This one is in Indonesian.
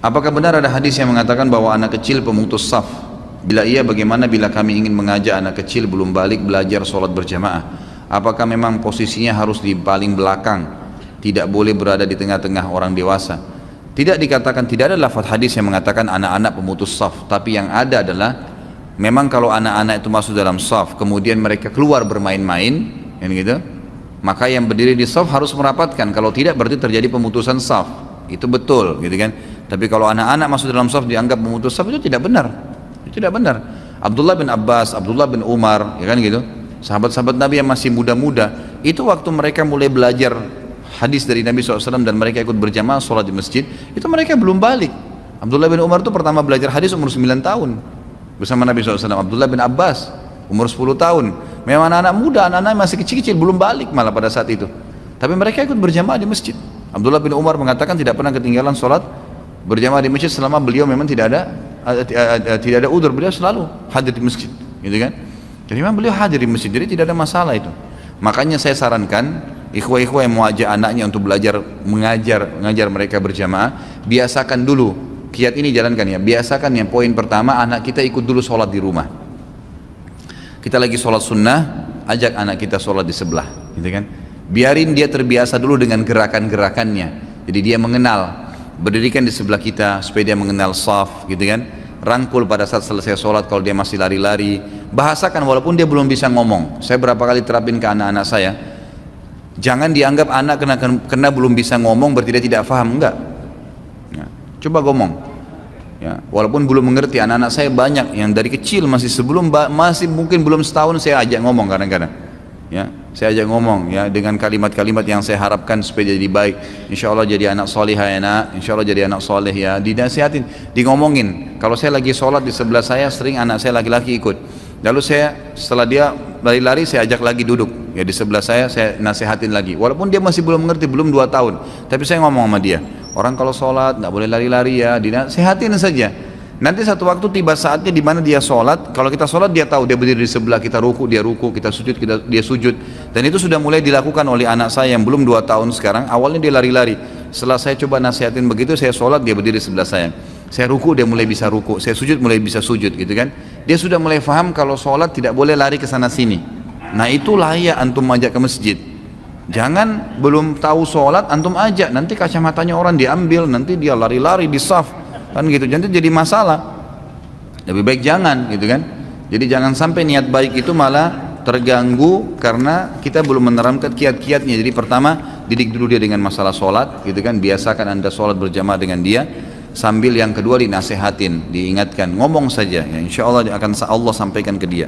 Apakah benar ada hadis yang mengatakan bahwa anak kecil pemutus saf? Bila iya, bagaimana bila kami ingin mengajak anak kecil belum balik belajar sholat berjamaah? Apakah memang posisinya harus di paling belakang, tidak boleh berada di tengah-tengah orang dewasa? Tidak dikatakan, tidak ada lafaz hadis yang mengatakan anak-anak pemutus saf, tapi yang ada adalah memang kalau anak-anak itu masuk dalam saf, kemudian mereka keluar bermain-main, kan gitu, maka yang berdiri di saf harus merapatkan. Kalau tidak, berarti terjadi pemutusan saf. Itu betul, gitu kan? Tapi kalau anak-anak masuk dalam saf dianggap pemutus saf, itu tidak benar. Itu tidak benar. Abdullah bin Abbas, Abdullah bin Umar, ya kan gitu, sahabat-sahabat Nabi yang masih muda-muda, itu waktu mereka mulai belajar hadis dari Nabi SAW dan mereka ikut berjamaah sholat di masjid, itu mereka belum balik. Abdullah bin Umar itu pertama belajar hadis umur 9 tahun bersama Nabi SAW. Abdullah bin Abbas umur 10 tahun. Memang anak-anak muda, anak-anak masih kecil-kecil, belum balik malah pada saat itu. Tapi mereka ikut berjamaah di masjid. Abdullah bin Umar mengatakan tidak pernah ketinggalan sholat berjamaah di masjid selama beliau memang tidak ada udzur, beliau selalu hadir di masjid, gitu kan? Jadi memang beliau hadir di masjid, jadi tidak ada masalah itu. Makanya saya sarankan ikhwah-ikhwah yang mau ajak anaknya untuk belajar mengajar mereka berjamaah, biasakan dulu kiat ini, jalankan ya. Biasakan yang poin pertama, anak kita ikut dulu sholat di rumah. Kita lagi sholat sunnah, ajak anak kita sholat di sebelah, gitu kan? Biarin dia terbiasa dulu dengan gerakan-gerakannya. Jadi dia mengenal, berdirikan di sebelah kita supaya dia mengenal saf, gitu kan? Rangkul pada saat selesai sholat kalau dia masih lari-lari. Bahasakan walaupun dia belum bisa ngomong. Saya berapa kali terapin ke anak-anak saya. Jangan dianggap anak kena belum bisa ngomong berarti dia tidak paham, enggak. Ya, coba ngomong. Ya, walaupun belum mengerti, anak-anak saya banyak yang dari kecil masih mungkin belum setahun saya ajak ngomong kadang-kadang. Ya, saya ajak ngomong ya dengan kalimat-kalimat yang saya harapkan supaya jadi baik. Insya Allah jadi anak solihah ya nak, insya Allah jadi anak soleh ya. Dinasihatin, di ngomongin. Kalau saya lagi sholat di sebelah saya, sering anak saya laki-laki ikut. Lalu saya setelah dia lari-lari, saya ajak lagi duduk ya di sebelah saya nasihatin lagi. Walaupun dia masih belum mengerti, belum 2 tahun, tapi saya ngomong sama dia, orang kalau sholat nggak boleh lari-lari ya, dinasihatin saja. Nanti satu waktu tiba saatnya di mana dia sholat, kalau kita sholat dia tahu, dia berdiri di sebelah kita, ruku dia ruku, kita sujud dia sujud. Dan itu sudah mulai dilakukan oleh anak saya yang belum 2 tahun sekarang. Awalnya dia lari-lari, setelah saya coba nasihatin begitu, saya sholat dia berdiri di sebelah saya ruku dia mulai bisa ruku, saya sujud mulai bisa sujud, gitu kan. Dia sudah mulai paham kalau sholat tidak boleh lari ke sana sini. Nah itu layak antum ajak ke masjid. Jangan belum tahu sholat antum ajak, nanti kacamatanya orang diambil, nanti dia lari-lari di saf, kan gitu, nanti jadi masalah. Lebih baik jangan, gitu kan. Jadi jangan sampai niat baik itu malah terganggu karena kita belum menerapkan kiat-kiatnya. Jadi pertama, didik dulu dia dengan masalah sholat, gitu kan. Biasakan anda sholat berjamaah dengan dia. Sambil yang kedua dinasehatin, diingatkan, ngomong saja ya, insya Allah akan Allah sampaikan ke dia.